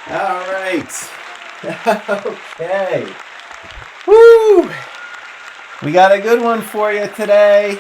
All right. Okay. Woo! We got a good one for you today.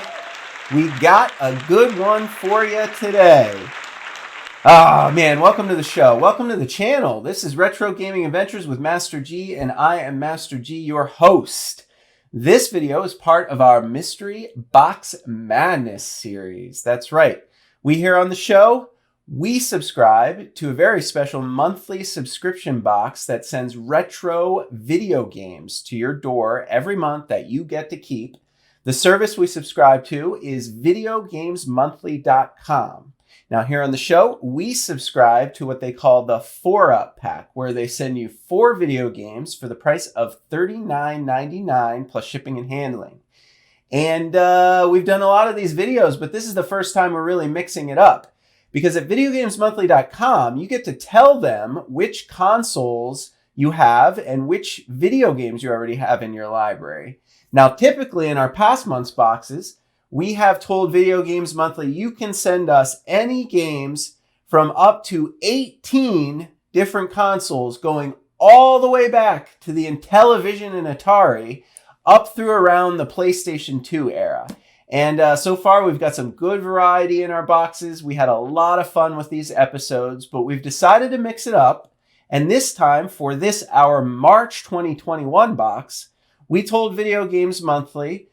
Oh man, welcome to the show. Welcome to the channel. This is Retro Gaming Adventures with Master G, and I am Master G, your host. This video is part of our Mystery Box Madness series. That's right. We here on the show, we subscribe to a very special monthly subscription box that sends retro video games to your door every month that you get to keep. The service we subscribe to is videogamesmonthly.com. Now here on the show, we subscribe to what they call the 4-Up Pack, where they send you 4 video games for the price of $39.99 plus shipping and handling. And we've done a lot of these videos, but this is the first time we're really mixing it up. Because at videogamesmonthly.com, you get to tell them which consoles you have and which video games you already have in your library. Now, typically in our past month's boxes, we have told Video Games Monthly, you can send us any games from up to 18 different consoles going all the way back to the Intellivision and Atari up through around the PlayStation 2 era. And so far, we've got some good variety in our boxes. We had a lot of fun with these episodes, but we've decided to mix it up. And this time, for this, our March 2021 box, we told Video Games Monthly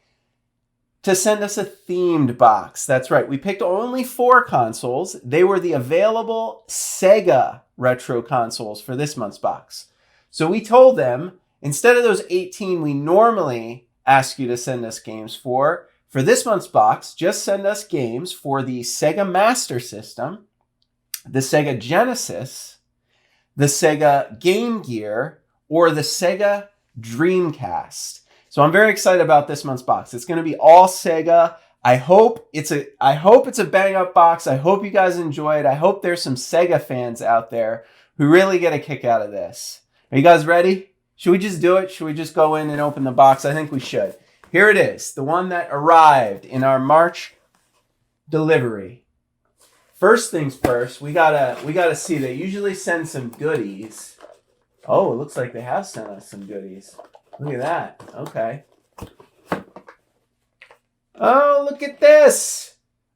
to send us a themed box. That's right. We picked only 4 consoles. They were the available Sega retro consoles for this month's box. So we told them, instead of those 18 we normally ask you to send us games for this month's box, just send us games for the Sega Master System, the Sega Genesis, the Sega Game Gear, or the Sega Dreamcast. So I'm very excited about this month's box. It's going to be all Sega. I hope it's a bang up box. I hope you guys enjoy it. I hope there's some Sega fans out there who really get a kick out of this. Are you guys ready? Should we just do it? Should we just go in and open the box? I think we should. Here it is, the one that arrived in our March delivery. First things first, we gotta see. They usually send some goodies. Oh, it looks like they have sent us some goodies. Look at that. Okay. Oh, look at this.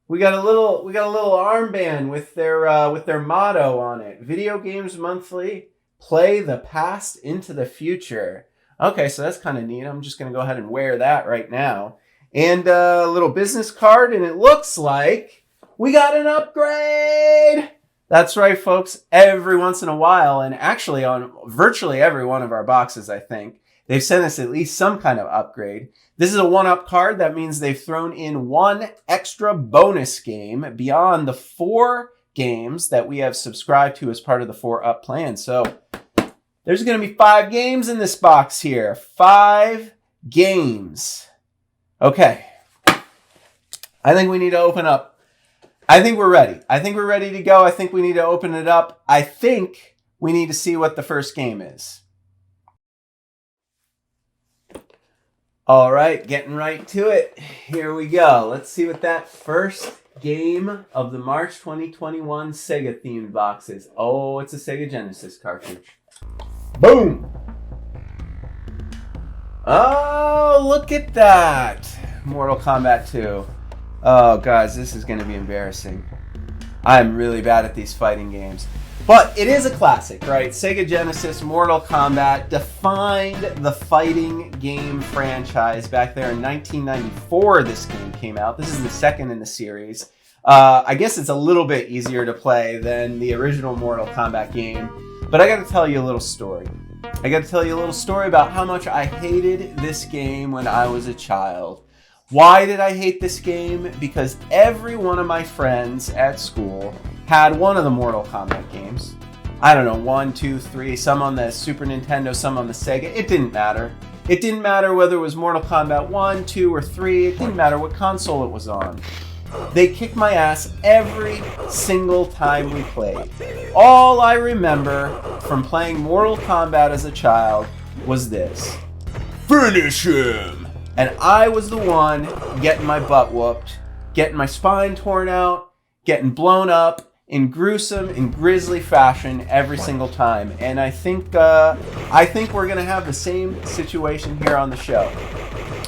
We got a little armband with their motto on it. Video Games Monthly, play the past into the future. Okay, so that's kind of neat. I'm just going to go ahead and wear that right now. And a little business card, and it looks like we got an upgrade. That's right, folks. Every once in a while, and actually on virtually every one of our boxes, I think, they've sent us at least some kind of upgrade. This is a 1-Up card. That means they've thrown in 1 extra bonus game beyond the 4 games that we have subscribed to as part of the 4-Up plan. So there's going to be 5 games in this box here. 5 games. Okay. I think we need to open up. I think we're ready. I think we're ready to go. I think we need to open it up. I think we need to see what the first game is. All right, getting right to it. Here we go. Let's see what that first game of the March 2021 Sega themed box is. Oh, it's a Sega Genesis cartridge. Boom! Oh, look at that! Mortal Kombat 2. Oh, guys, this is going to be embarrassing. I'm really bad at these fighting games. But it is a classic, right? Sega Genesis, Mortal Kombat defined the fighting game franchise back there in 1994. This game came out. This is the second in the series. I guess it's a little bit easier to play than the original Mortal Kombat game. But I got to tell you a little story. I got to tell you a little story about how much I hated this game when I was a child. Why did I hate this game? Because every one of my friends at school had one of the Mortal Kombat games. I don't know, 1, 2, 3, some on the Super Nintendo, some on the Sega. It didn't matter. It didn't matter whether it was Mortal Kombat 1, 2, or 3. It didn't matter what console it was on. They kicked my ass every single time we played. All I remember from playing Mortal Kombat as a child was this. Finish him! And I was the one getting my butt whooped, getting my spine torn out, getting blown up, in gruesome and grisly fashion every single time. And I think we're gonna have the same situation here on the show.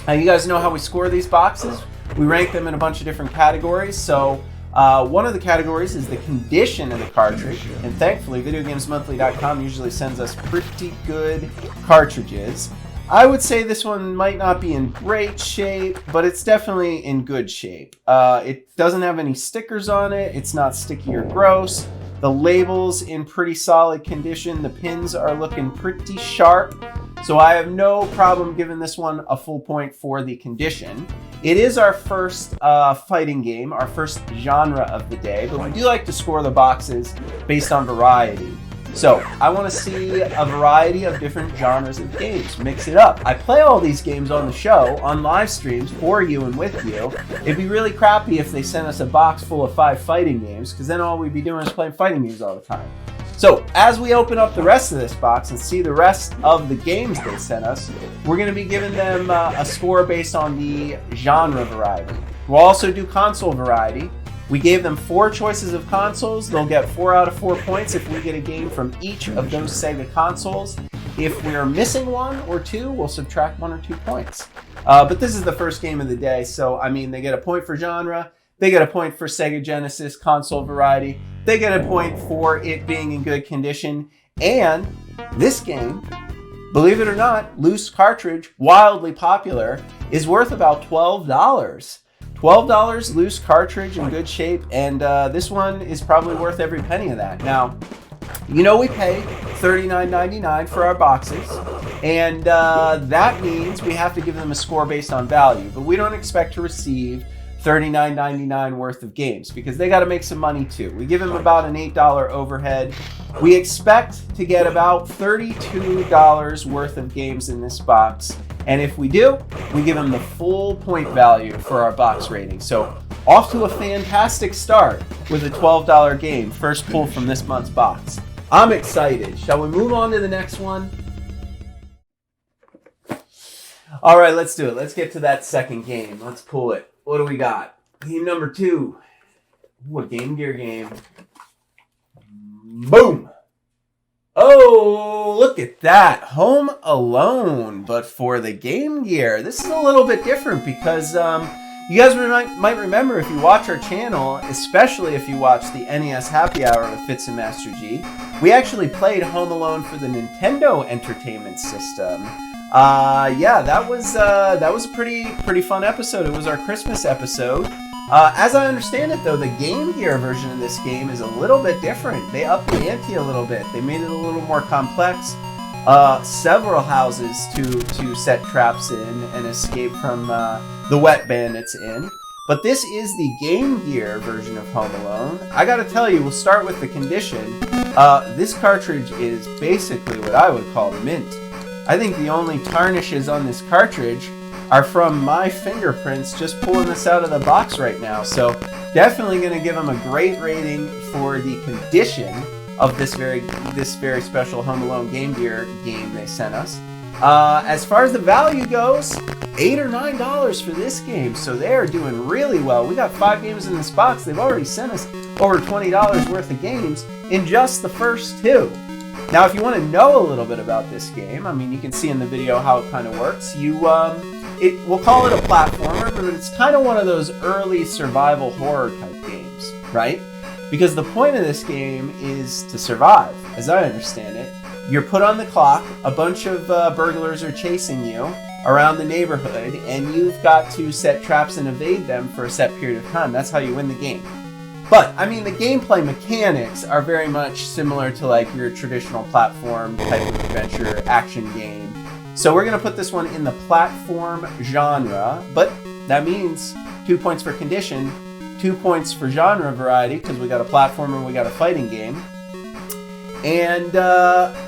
Now, you guys know how we score these boxes. We rank them in a bunch of different categories. So one of the categories is the condition of the cartridge, and thankfully VideoGamesMonthly.com usually sends us pretty good cartridges. I would say this one might not be in great shape, but it's definitely in good shape. It doesn't have any stickers on it. It's not sticky or gross. The label's in pretty solid condition. The pins are looking pretty sharp. So I have no problem giving this one a full point for the condition. It is our first fighting game, our first genre of the day, but we do like to score the boxes based on variety. So I want to see a variety of different genres of games. Mix it up. I play all these games on the show, on live streams, for you and with you. It'd be really crappy if they sent us a box full of 5 fighting games, because then all we'd be doing is playing fighting games all the time. So as we open up the rest of this box and see the rest of the games they sent us, we're going to be giving them a score based on the genre variety. We'll also do console variety. We gave them 4 choices of consoles. They'll get 4 out of 4 points if we get a game from each of those Sega consoles. If we're missing 1 or 2, we'll subtract 1 or 2 points. But this is the first game of the day, so I mean, they get a point for genre, they get a point for Sega Genesis console variety, they get a point for it being in good condition, and this game, believe it or not, loose cartridge, wildly popular, is worth about $12. $12 loose cartridge in good shape, and this one is probably worth every penny of that. Now, you know we pay $39.99 for our boxes, and that means we have to give them a score based on value, but we don't expect to receive $39.99 worth of games because they got to make some money too. We give them about an $8 overhead. We expect to get about $32 worth of games in this box. And if we do, we give them the full point value for our box rating. So off to a fantastic start with a $12 game, first pull from this month's box. I'm excited. Shall we move on to the next one? All right, let's do it. Let's get to that second game. Let's pull it. What do we got? Game number 2. Ooh, a Game Gear game. Boom! Oh, look at that. Home Alone, but for the Game Gear. This is a little bit different because you guys might remember if you watch our channel, especially if you watch the NES Happy Hour with Fitz and Master G, we actually played Home Alone for the Nintendo Entertainment System. Yeah, that was a pretty fun episode. It was our Christmas episode. As I understand it, though, the Game Gear version of this game is a little bit different. They upped the ante a little bit. They made it a little more complex. Several houses to set traps in and escape from the wet bandits in. But this is the Game Gear version of Home Alone. I gotta tell you, we'll start with the condition. This cartridge is basically what I would call mint. I think the only tarnishes on this cartridge are from my fingerprints just pulling this out of the box right now. So definitely going to give them a great rating for the condition of this very special Home Alone Game Gear game they sent us. As far as the value goes, $8 or $9 for this game, so they're doing really well. We got 5 games in this box. They've already sent us over $20 worth of games in just the first 2. Now, if you want to know a little bit about this game, I mean, you can see in the video how it kind of works. We'll call it a platformer, but it's kind of one of those early survival horror type games, right? Because the point of this game is to survive, as I understand it. You're put on the clock, a bunch of burglars are chasing you around the neighborhood, and you've got to set traps and evade them for a set period of time. That's how you win the game. But, I mean, the gameplay mechanics are very much similar to like your traditional platform type of adventure action game. So we're going to put this one in the platform genre, but that means 2 points for condition, 2 points for genre variety, because we got a platformer and we got a fighting game, and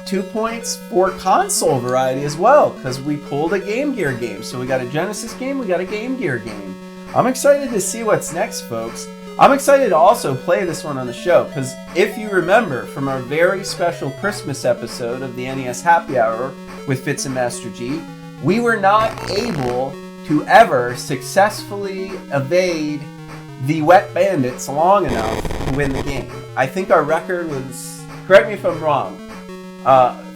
2 points for console variety as well, because we pulled a Game Gear game. So we got a Genesis game, we got a Game Gear game. I'm excited to see what's next, folks. I'm excited to also play this one on the show, because if you remember from our very special Christmas episode of the NES Happy Hour with Fitz and Master G, we were not able to ever successfully evade the wet bandits long enough to win the game. I think our record was, correct me if I'm wrong,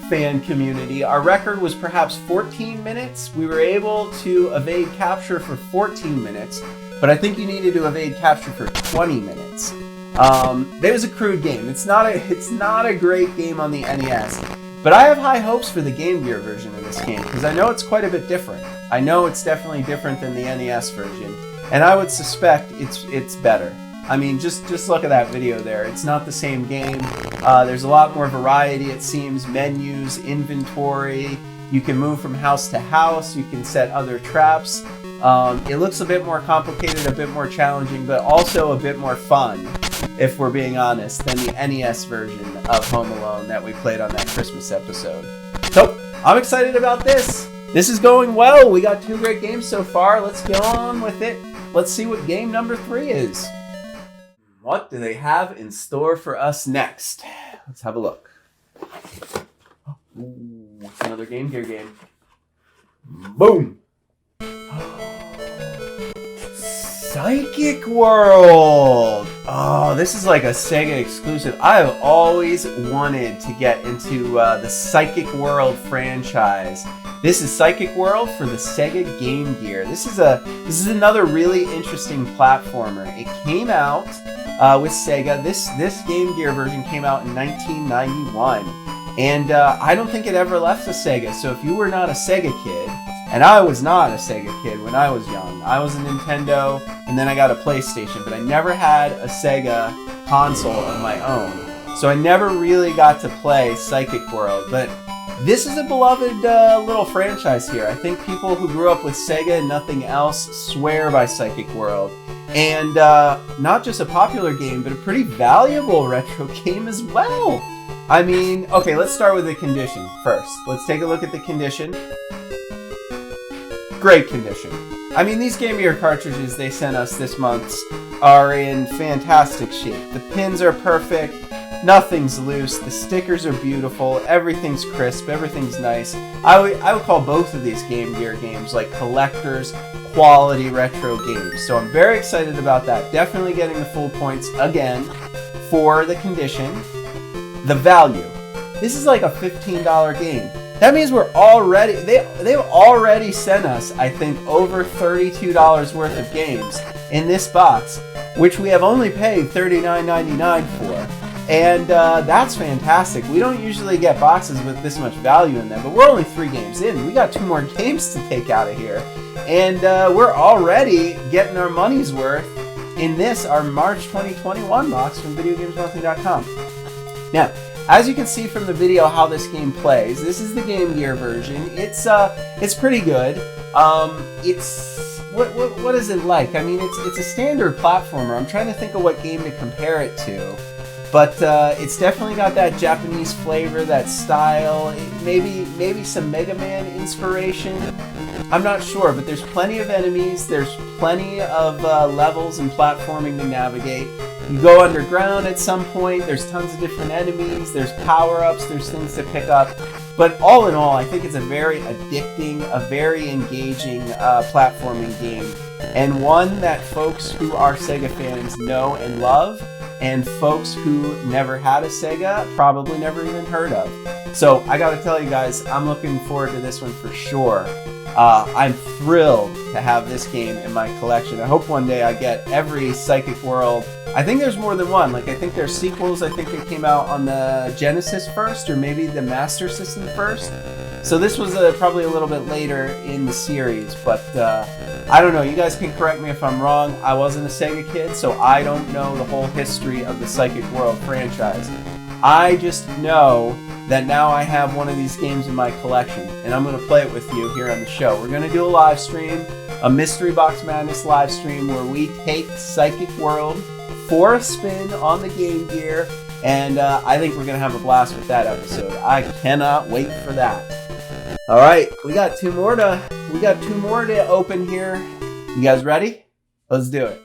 fan community, our record was perhaps 14 minutes. We were able to evade capture for 14 minutes, but I think you needed to evade capture for 20 minutes. It was a crude game. It's not a great game on the NES, but I have high hopes for the Game Gear version of this game because I know it's quite a bit different. I know it's definitely different than the NES version, and I would suspect it's better. I mean, just look at that video there. It's not the same game. There's a lot more variety, it seems. Menus, inventory. You can move from house to house. You can set other traps. It looks a bit more complicated, a bit more challenging, but also a bit more fun, if we're being honest, than the NES version of Home Alone that we played on that Christmas episode. So, I'm excited about this. This is going well. We got 2 great games so far. Let's get on with it. Let's see what game number 3 is. What do they have in store for us next? Let's have a look. Ooh, it's another Game Gear game. Boom! Psychic World! Oh, this is like a Sega exclusive. I have always wanted to get into the Psychic World franchise. This is Psychic World for the Sega Game Gear. This is another really interesting platformer. It came out with Sega. This Game Gear version came out in 1991, and I don't think it ever left the Sega. So if you were not a Sega kid, and I was not a Sega kid when I was young, I was a Nintendo, and then I got a PlayStation, but I never had a Sega console of my own. So I never really got to play Psychic World, but this is a beloved little franchise here. I think people who grew up with Sega and nothing else swear by Psychic World. And not just a popular game, but a pretty valuable retro game as well. I mean, okay, let's start with the condition first. Let's take a look at the condition. Great condition. I mean, these Game Gear cartridges they sent us this month are in fantastic shape. The pins are perfect. Nothing's loose. The stickers are beautiful. Everything's crisp. Everything's nice. I would call both of these Game Gear games like collector's quality retro games. So I'm very excited about that. Definitely getting the full points again for the condition. The value. This is like a $15 game. That means we're already they've already sent us, I think, over $32 worth of games in this box, which we have only paid $39.99 for. And that's fantastic. We don't usually get boxes with this much value in them, but we're only 3 games in. We got 2 more games to take out of here. And we're already getting our money's worth in this, our March 2021 box from VideoGamesMonthly.com. Now, as you can see from the video how this game plays, this is the Game Gear version. It's pretty good. It's what is it like? I mean, it's a standard platformer. I'm trying to think of what game to compare it to. But it's definitely got that Japanese flavor, that style, maybe some Mega Man inspiration. I'm not sure, but there's plenty of enemies, there's plenty of levels and platforming to navigate. You go underground at some point, there's tons of different enemies, there's power-ups, there's things to pick up. But all in all, I think it's a very addicting, a very engaging platforming game. And one that folks who are Sega fans know and love, and folks who never had a Sega probably never even heard of. So I gotta tell you guys, I'm looking forward to this one for sure. I'm thrilled to have this game in my collection. I hope one day I get every Psychic World. I think there's more than one. Like, I think there's sequels. I think they came out on the Genesis first, or maybe the Master System first. So this was probably a little bit later in the series, but I don't know. You guys can correct me if I'm wrong. I wasn't a Sega kid, so I don't know the whole history of the Psychic World franchise. I just know that now I have one of these games in my collection, and I'm going to play it with you here on the show. We're going to do a live stream, a Mystery Box Madness live stream, where we take Psychic World for a spin on the Game Gear, and I think we're going to have a blast with that episode. I cannot wait for that. All right, we got two more to open here. You guys ready? Let's do it.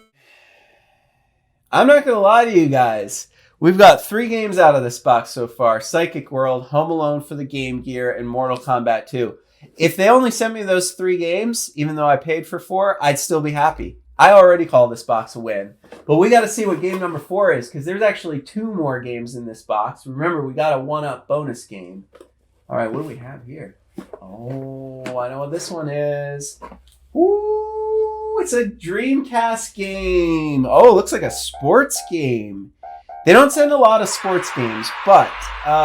I'm not going to lie to you guys. We've got 3 games out of this box so far. Psychic World, Home Alone for the Game Gear, and Mortal Kombat 2. If they only sent me those 3 games, even though I paid for 4, I'd still be happy. I already call this box a win. But we got to see what game number 4 is, because there's actually 2 more games in this box. Remember, we got a 1-up bonus game. All right, what do we have here? Oh, I know what this one is. Ooh, it's a Dreamcast game. Oh, it looks like a sports game. They don't send a lot of sports games, but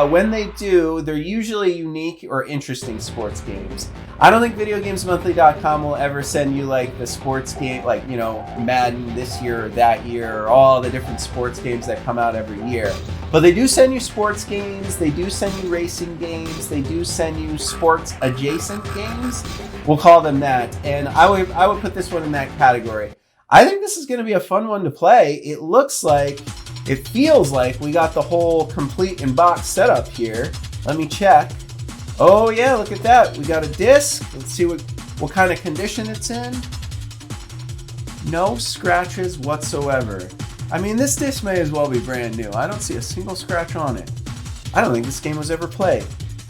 when they do, they're usually unique or interesting sports games. I don't think VideoGamesMonthly.com will ever send you like the sports game, like, you know, Madden this year or that year, or all the different sports games that come out every year. But they do send you sports games, they do send you racing games, they do send you sports adjacent games. We'll call them that. And I would put this one in that category. I think this is going to be a fun one to play. It looks like, it feels like we got the whole complete in-box setup here. Let me check. Oh yeah, look at that. We got a disc. Let's see what kind of condition it's in. No scratches whatsoever. I mean, this disc may as well be brand new. I don't see a single scratch on it. I don't think this game was ever played.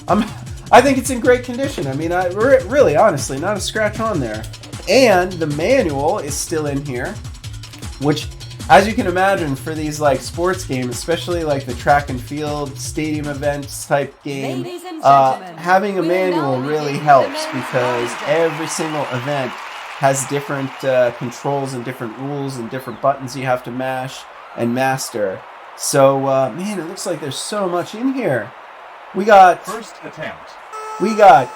I think it's in great condition. I mean, really, honestly, not a scratch on there. And the manual is still in here, which, as you can imagine, for these like sports games, especially like the track and field stadium events type game, having a manual really helps, because every single event has different controls and different rules and different buttons you have to mash and master. So, man, it looks like there's so much in here. We got first attempt. We got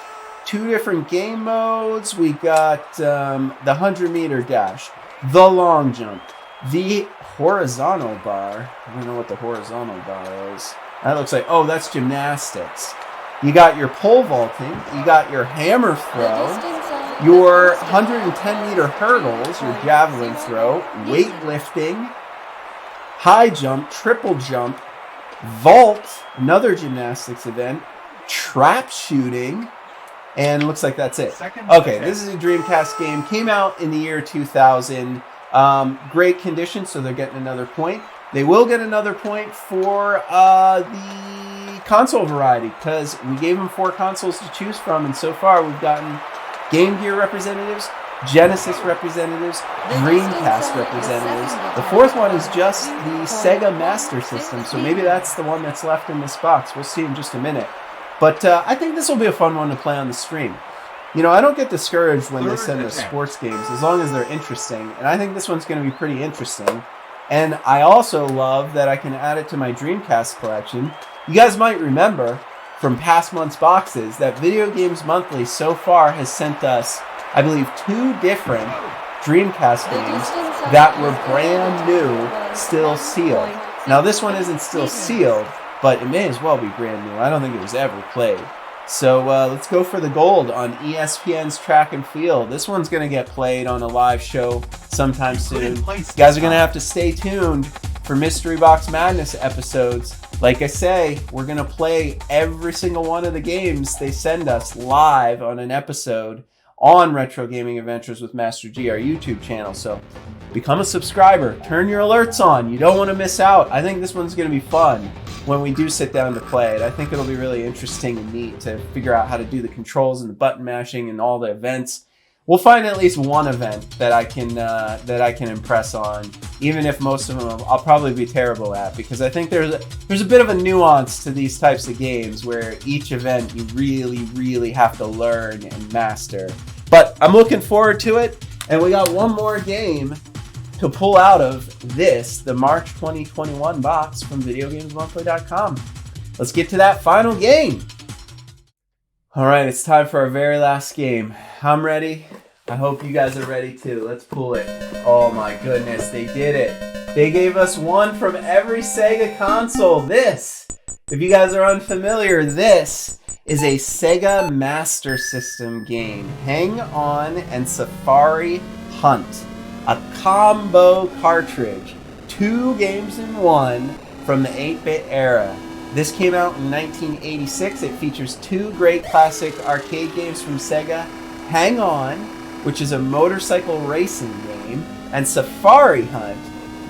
2 different game modes. We got the 100-meter dash, the long jump, the horizontal bar. I don't know what the horizontal bar is. That looks like, oh, that's gymnastics. You got your pole vaulting. You got your hammer throw, your 110-meter hurdles, your javelin throw, weightlifting, high jump, triple jump, vault, another gymnastics event, trap shooting, and looks like that's it. Okay, this is a Dreamcast game. Came out in the year 2000. Great condition, so they're getting another point. They will get another point for the console variety, because we gave them 4 consoles to choose from, and so far we've gotten Game Gear representatives, Genesis representatives, Dreamcast representatives. The 4th one is just the Sega Master System, so maybe that's the one that's left in this box. We'll see in just a minute. But I think this will be a fun one to play on the stream. You know, I don't get discouraged when they send us sports games, as long as they're interesting. And I think this one's going to be pretty interesting. And I also love that I can add it to my Dreamcast collection. You guys might remember from past months' boxes that Video Games Monthly so far has sent us, I believe, 2 different Dreamcast games that were brand new, still sealed. Now, this one isn't still sealed, but it may as well be brand new. I don't think it was ever played. So let's go for the gold on ESPN's Track and Field. This one's going to get played on a live show sometime soon. You guys are going to have to stay tuned for Mystery Box Madness episodes. Like I say, we're going to play every single one of the games they send us live on an episode on Retro Gaming Adventures with Master G, our YouTube channel. So become a subscriber. Turn your alerts on. You don't want to miss out. I think this one's going to be fun when we do sit down to play it. I think it'll be really interesting and neat to figure out how to do the controls and the button mashing and all the events. We'll find at least one event that I can impress on, even if most of them I'll probably be terrible at, because I think there's a bit of a nuance to these types of games where each event you really have to learn and master. But I'm looking forward to it, and we got one more game to pull out of this, the March 2021 box from VideoGamesMonthly.com. Let's get to that final game. All right, it's time for our very last game. I'm ready. I hope you guys are ready too. Let's pull it. Oh my goodness, they did it. They gave us one from every Sega console. This, if you guys are unfamiliar, this is a Sega Master System game. Hang On and Safari Hunt. A combo cartridge, 2 games in 1 from the 8-bit era. This came out in 1986. It features 2 great classic arcade games from Sega, Hang On, which is a motorcycle racing game, and Safari Hunt,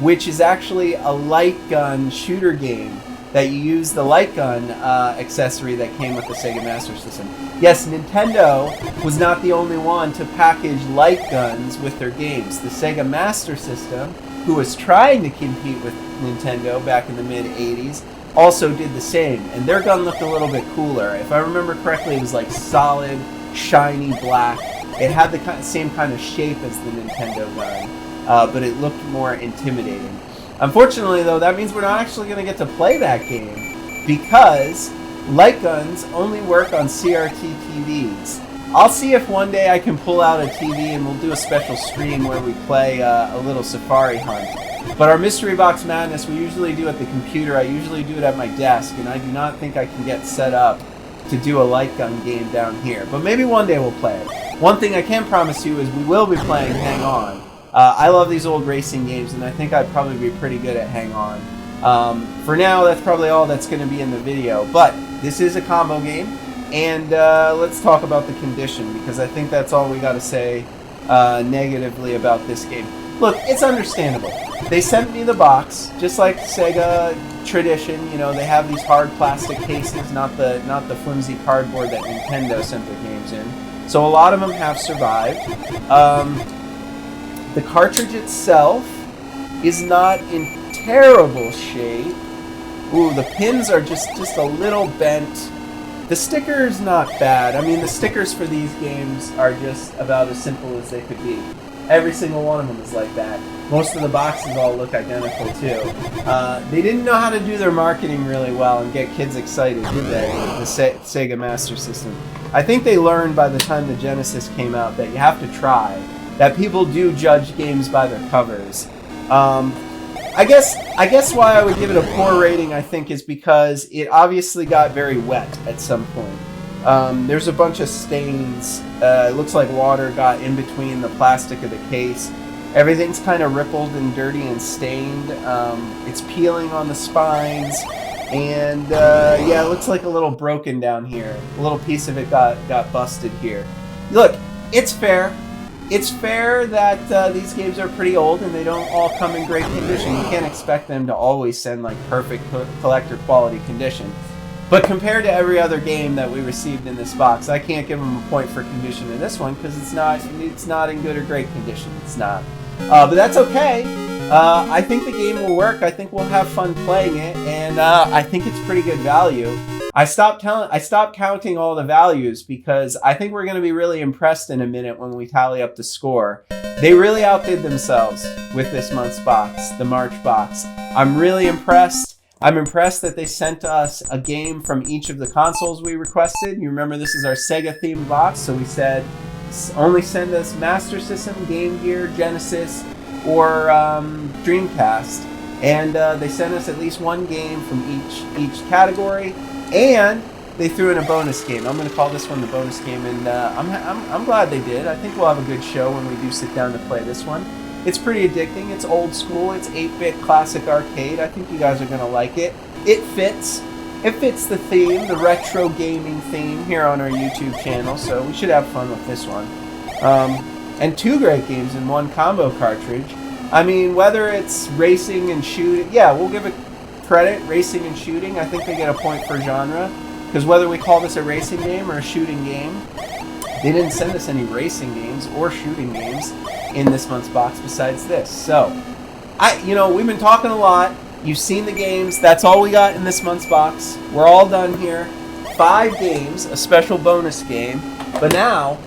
which is actually a light gun shooter game that you use the light gun accessory that came with the Sega Master System. Yes, Nintendo was not the only one to package light guns with their games. The Sega Master System, who was trying to compete with Nintendo back in the mid-'80s, also did the same, and their gun looked a little bit cooler. If I remember correctly, it was like solid, shiny black. It had the same kind of shape as the Nintendo gun, but it looked more intimidating. Unfortunately, though, that means we're not actually going to get to play that game because light guns only work on CRT TVs. I'll see if one day I can pull out a TV and we'll do a special stream where we play a little Safari Hunt. But our Mystery Box Madness, we usually do at the computer. I usually do it at my desk, and I do not think I can get set up to do a light gun game down here. But maybe one day we'll play it. One thing I can promise you is we will be playing Hang On. I love these old racing games, and I think I'd probably be pretty good at Hang On. For now, that's probably all that's going to be in the video. But this is a combo game, and let's talk about the condition, because I think that's all we got to say negatively about this game. Look, it's understandable. They sent me the box, just like Sega tradition. You know, they have these hard plastic cases, not the flimsy cardboard that Nintendo sent their games in. So a lot of them have survived. The cartridge itself is not in terrible shape. Ooh, the pins are just a little bent. The sticker's not bad. I mean, the stickers for these games are just about as simple as they could be. Every single one of them is like that. Most of the boxes all look identical, too. They didn't know how to do their marketing really well and get kids excited, did they, with the Sega Master System? I think they learned by the time the Genesis came out that you have to try. That people do judge games by their covers. I guess why I would give it a poor rating, I think, is because it obviously got very wet at some point. There's a bunch of stains. It looks like water got in between the plastic of the case. Everything's kind of rippled and dirty and stained. It's peeling on the spines. And yeah, it looks like a little broken down here. A little piece of it got busted here. Look, it's fair. It's fair that these games are pretty old and they don't all come in great condition. You can't expect them to always send like perfect collector quality condition. But compared to every other game that we received in this box, I can't give them a point for condition in this one because it's not in good or great condition. It's not. But that's okay. I think the game will work. I think we'll have fun playing it, and I think it's pretty good value. I stopped counting all the values because I think we're going to be really impressed in a minute when we tally up the score. They really outdid themselves with this month's box, the March box. I'm really impressed. I'm impressed that they sent us a game from each of the consoles we requested. You remember this is our Sega themed box, so we said only send us Master System, Game Gear, Genesis, or Dreamcast. And they sent us at least one game from each category. And they threw in a bonus game. I'm going to call this one the bonus game, and I'm glad they did. I think we'll have a good show when we do sit down to play this one. It's pretty addicting. It's old school. It's 8-bit classic arcade. I think you guys are going to like it. It fits. It fits the theme, the retro gaming theme here on our YouTube channel, so we should have fun with this one. And two great games in one combo cartridge. I mean, whether it's racing and shooting, yeah, we'll give it credit, racing and shooting. I think they get a point for genre, because whether we call this a racing game or a shooting game, they didn't send us any racing games or shooting games in this month's box besides this. So, we've been talking a lot. You've seen the games. That's all we got in this month's box. We're all done here. 5 games, a special bonus game. But now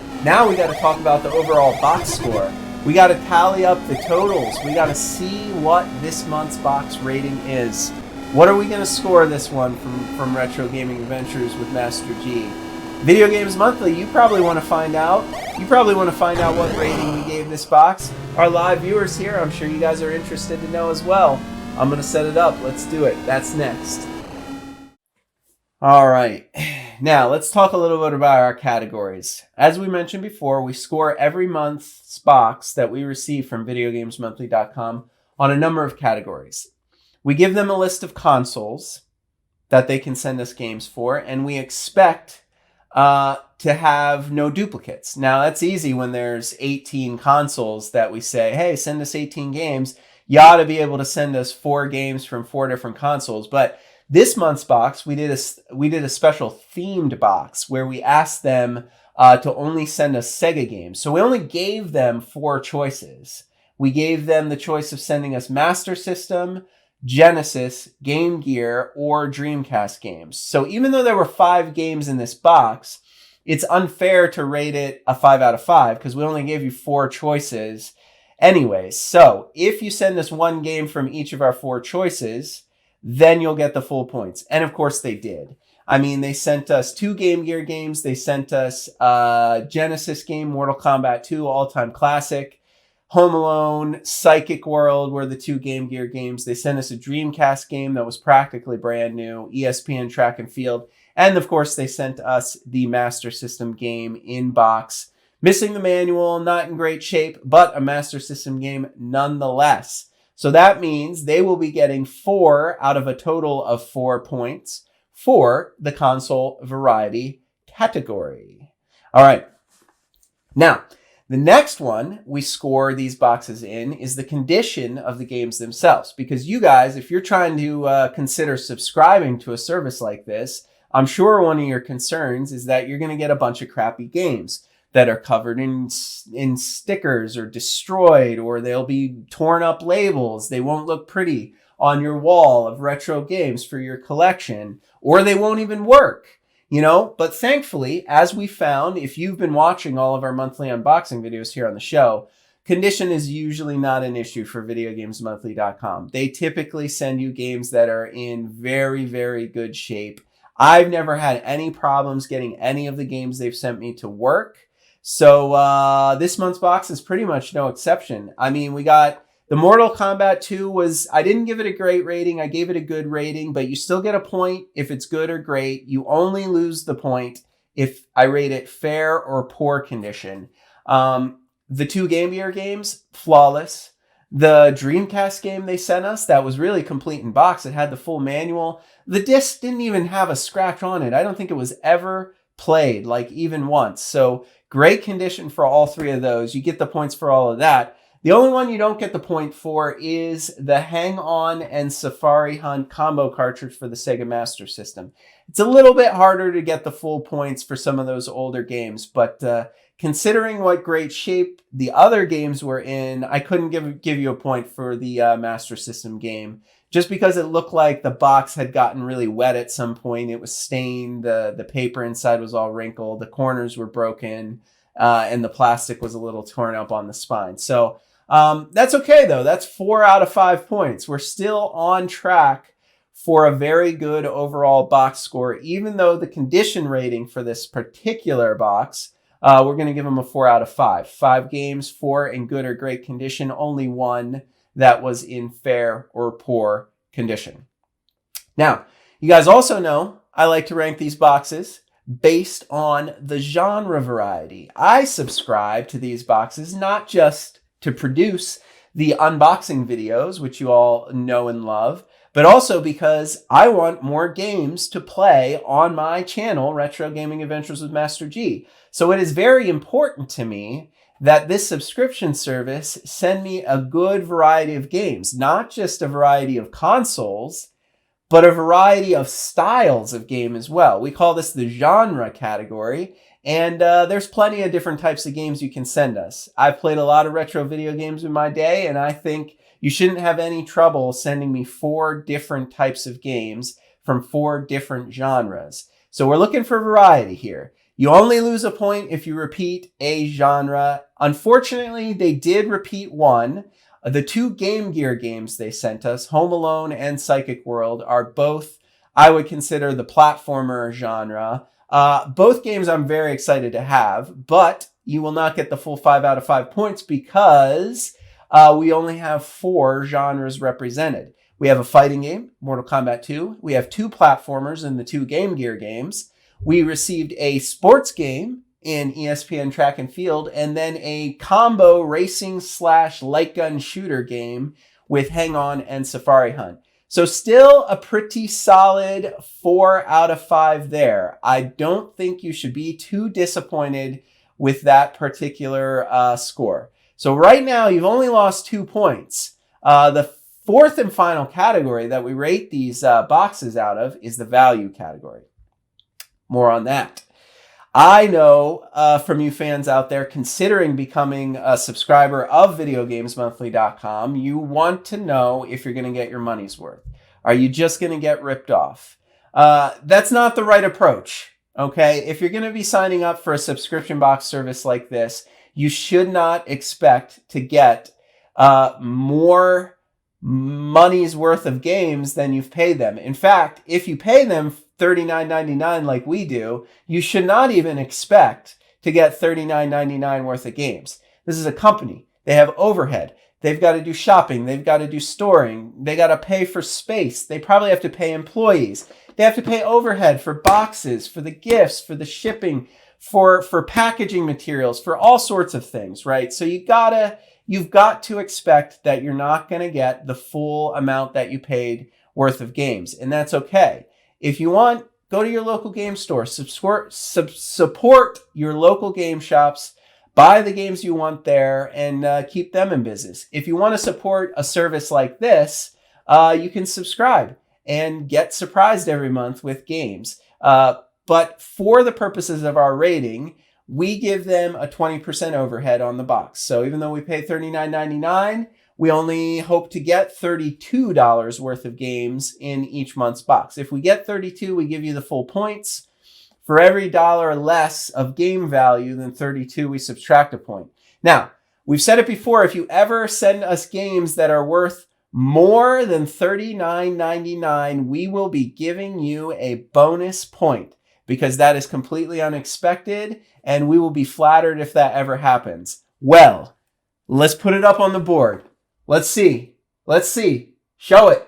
we got to talk about the overall box score. We got to tally up the totals. We got to see what this month's box rating is. What are we going to score this one from Retro Gaming Adventures with Master G? Video Games Monthly, you probably want to find out. You probably want to find out what rating we gave this box. Our live viewers here, I'm sure you guys are interested to know as well. I'm going to set it up. Let's do it. That's next. All right. Now, let's talk a little bit about our categories. As we mentioned before, we score every month's box that we receive from VideoGamesMonthly.com on a number of categories. We give them a list of consoles that they can send us games for, and we expect to have no duplicates. Now, that's easy when there's 18 consoles that we say, hey, send us 18 games. You ought to be able to send us 4 games from 4 different consoles. But This month's box, we did a special themed box where we asked them to only send us Sega games. So we only gave them 4 choices. We gave them the choice of sending us Master System, Genesis, Game Gear, or Dreamcast games. So even though there were 5 games in this box, it's unfair to rate it a 5 out of 5 because we only gave you 4 choices anyways. So if you send us 1 game from each of our 4 choices, then you'll get the full points. And of course they did. I mean, they sent us 2 Game Gear games. They sent us a Genesis game, Mortal Kombat 2, all-time classic. Home Alone, Psychic World were the 2 Game Gear games. They sent us a Dreamcast game that was practically brand new, ESPN Track and Field. And of course, they sent us the Master System game in box. Missing the manual, not in great shape, but a Master System game nonetheless. So that means they will be getting 4 out of a total of 4 points for the console variety category. All right. Now, the next one we score these boxes in is the condition of the games themselves. Because you guys, if you're trying to consider subscribing to a service like this, I'm sure one of your concerns is that you're going to get a bunch of crappy games that are covered in stickers or destroyed, or they'll be torn up labels. They won't look pretty on your wall of retro games for your collection, or they won't even work. You know, but thankfully, as we found, if you've been watching all of our monthly unboxing videos here on the show, condition is usually not an issue for VideoGamesMonthly.com. They typically send you games that are in very, very good shape. I've never had any problems getting any of the games they've sent me to work. So this month's box is pretty much no exception. I mean, we got the Mortal Kombat 2 I didn't give it a great rating. I gave it a good rating, but you still get a point if it's good or great. You only lose the point if I rate it fair or poor condition. The 2 Game Gear games, flawless. The Dreamcast game they sent us, that was really complete in box. It had the full manual. The disc didn't even have a scratch on it. I don't think it was ever played, like even once. So great condition for all 3 of those. You get the points for all of that. The only one you don't get the point for is the Hang On and Safari Hunt combo cartridge for the Sega Master System. It's a little bit harder to get the full points for some of those older games, but considering what great shape the other games were in, I couldn't give you a point for the Master System game, just because it looked like the box had gotten really wet at some point. It was stained, the paper inside was all wrinkled, the corners were broken, and the plastic was a little torn up on the spine. So that's okay though. That's 4 out of 5 points. We're still on track for a very good overall box score, even though the condition rating for this particular box, we're going to give them a 4 out of 5. 5 games, 4 in good or great condition, only 1 that was in fair or poor condition. Now, you guys also know I like to rank these boxes based on the genre variety. I subscribe to these boxes not just to produce the unboxing videos, which you all know and love, but also because I want more games to play on my channel, Retro Gaming Adventures with Master G. So it is very important to me that this subscription service send me a good variety of games, not just a variety of consoles, but a variety of styles of game as well. We call this the genre category. And there's plenty of different types of games you can send us. I've played a lot of retro video games in my day, and I think you shouldn't have any trouble sending me 4 different types of games from 4 different genres. So we're looking for variety here. You only lose a point if you repeat a genre. Unfortunately, they did repeat one. The 2 Game Gear games they sent us, Home Alone and Psychic World, are both, I would consider, the platformer genre. Both games I'm very excited to have, but you will not get the full 5 out of 5 points because we only have 4 genres represented. We have a fighting game, Mortal Kombat 2. We have 2 platformers in the 2 Game Gear games. We received a sports game in ESPN Track and Field, and then a combo racing / light gun shooter game with Hang On and Safari Hunt. So still a pretty solid 4 out of 5 there. I don't think you should be too disappointed with that particular score. So right now, you've only lost 2 points. The fourth and final category that we rate these boxes out of is the value category. More on that. I know from you fans out there considering becoming a subscriber of VideoGamesMonthly.com, you want to know if you're going to get your money's worth. Are you just going to get ripped off? That's not the right approach, okay? If you're going to be signing up for a subscription box service like this, you should not expect to get more money's worth of games than you've paid them. In fact, if you pay them $39.99 like we do, you should not even expect to get $39.99 worth of games. This is a company. They have overhead. They've got to do shopping. They've got to do storing. They got to pay for space. They probably have to pay employees. They have to pay overhead for boxes, for the gifts, for the shipping, for packaging materials, for all sorts of things, right? So you've got to expect that you're not going to get the full amount that you paid worth of games, and that's okay. If you want, go to your local game store, support your local game shops, buy the games you want there, and keep them in business. If you want to support a service like this, you can subscribe and get surprised every month with games. But for the purposes of our rating, we give them a 20% overhead on the box. So even though we pay $39.99, we only hope to get $32 worth of games in each month's box. If we get 32, we give you the full points. For every dollar less of game value than 32, we subtract a point. Now, we've said it before, if you ever send us games that are worth more than $39.99, we will be giving you a bonus point because that is completely unexpected, and we will be flattered if that ever happens. Well, let's put it up on the board. Let's see. Show it.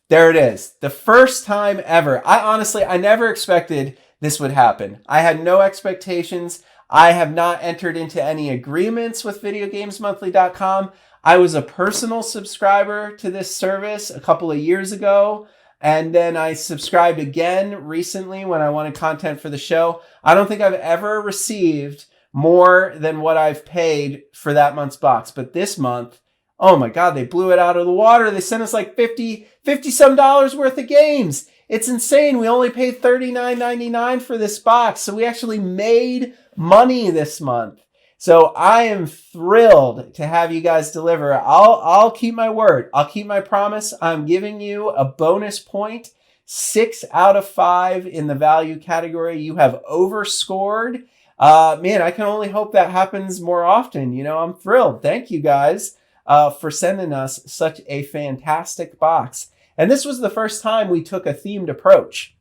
There it is. The first time ever. I never expected this would happen. I had no expectations. I have not entered into any agreements with VideoGamesMonthly.com. I was a personal subscriber to this service a couple of years ago, and then I subscribed again recently when I wanted content for the show. I don't think I've ever received more than what I've paid for that month's box. But this month, oh my God, they blew it out of the water. They sent us like 50 some dollars worth of games. It's insane. We only paid $39.99 for this box. So we actually made money this month. So I am thrilled to have you guys deliver. I'll keep my word. I'll keep my promise. I'm giving you a bonus point, 6 out of 5 in the value category. You have overscored. Man, I can only hope that happens more often. You know, I'm thrilled. Thank you guys for sending us such a fantastic box. And this was the first time we took a themed approach.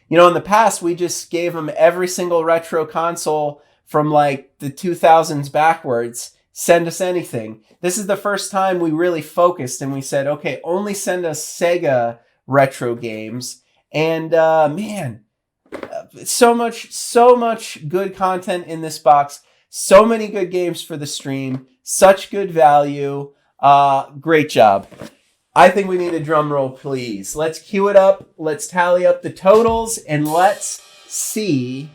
You know, in the past, we just gave them every single retro console from like the 2000s backwards. Send us anything. This is the first time we really focused and we said, okay, only send us Sega retro games. And man, so much good content in this box. So many good games for the stream. Such good value. Great job. I think we need a drum roll, please. Let's cue it up. Let's tally up the totals and let's see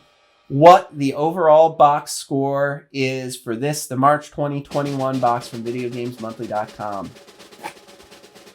what the overall box score is for this, the March 2021 box from VideoGamesMonthly.com.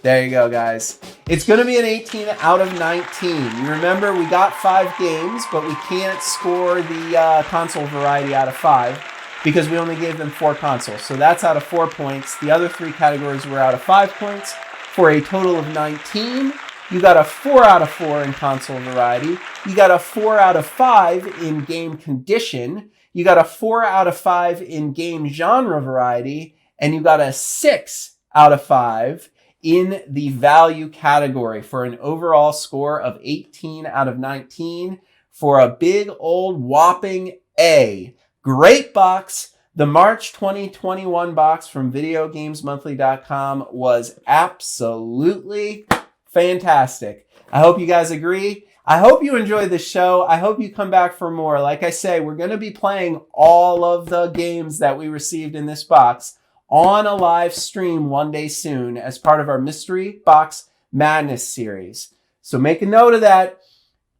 There you go, guys. It's going to be an 18 out of 19. You remember, we got 5 games, but we can't score the console variety out of 5 because we only gave them 4 consoles. So that's out of 4 points. The other 3 categories were out of 5 points for a total of 19. You got a 4 out of 4 in console variety. You got a 4 out of 5 in game condition. You got a 4 out of 5 in game genre variety. And you got a 6 out of 5 in the value category for an overall score of 18 out of 19 for a big old whopping A. Great box. The March 2021 box from VideoGamesMonthly.com was absolutely fantastic. I hope you guys agree. I hope you enjoyed the show. I hope you come back for more. Like I say, we're going to be playing all of the games that we received in this box on a live stream one day soon as part of our Mystery Box Madness series. So make a note of that.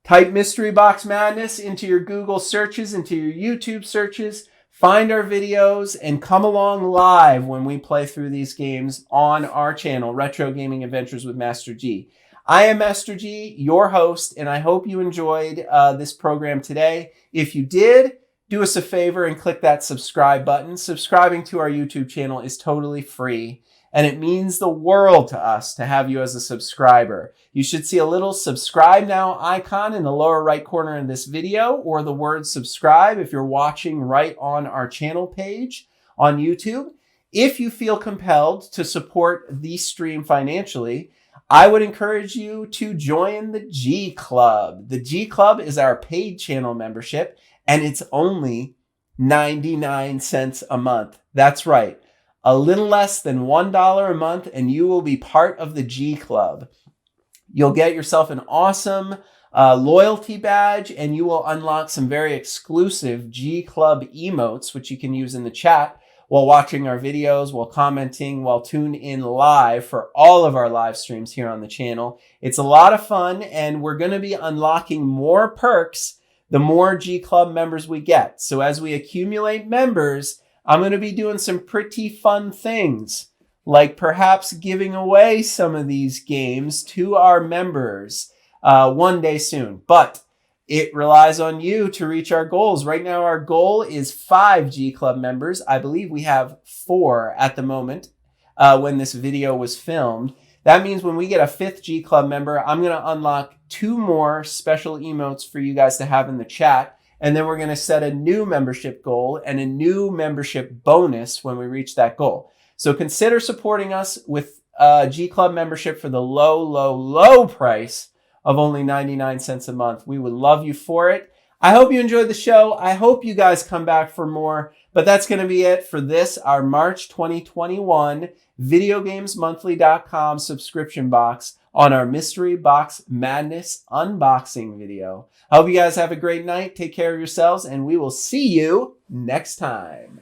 Type Mystery Box Madness into your Google searches, into your YouTube searches. find our videos and come along live when we play through these games on our channel, Retro Gaming Adventures with Master G. I am Master G, your host, and I hope you enjoyed this program today. If you did, do us a favor and click that subscribe button. Subscribing to our YouTube channel is totally free, and it means the world to us to have you as a subscriber. You should see a little subscribe now icon in the lower right corner of this video, or the word subscribe if you're watching right on our channel page on YouTube. If you feel compelled to support the stream financially, I would encourage you to join the G Club. The G Club is our paid channel membership, and it's only 99 cents a month. That's right. A little less than $1 a month, and you will be part of the G Club. You'll get yourself an awesome loyalty badge, and you will unlock some very exclusive G Club emotes, which you can use in the chat while watching our videos, while commenting, while tuned in live for all of our live streams here on the channel. It's a lot of fun, and we're going to be unlocking more perks the more G Club members we get. So as we accumulate members, I'm going to be doing some pretty fun things, like perhaps giving away some of these games to our members one day soon. But it relies on you to reach our goals. Right now, our goal is 5 G Club members. I believe we have 4 at the moment when this video was filmed. That means when we get a 5th G Club member, I'm going to unlock 2 more special emotes for you guys to have in the chat. And then we're going to set a new membership goal and a new membership bonus when we reach that goal. So consider supporting us with G Club membership for the low price of only 99 cents a month. We would love you for it. I hope you enjoyed the show. I hope you guys come back for more. But that's going to be it for this, our March 2021 VideoGamesMonthly.com subscription box on our Mystery Box Madness unboxing video. I hope you guys have a great night. Take care of yourselves, and we will see you next time.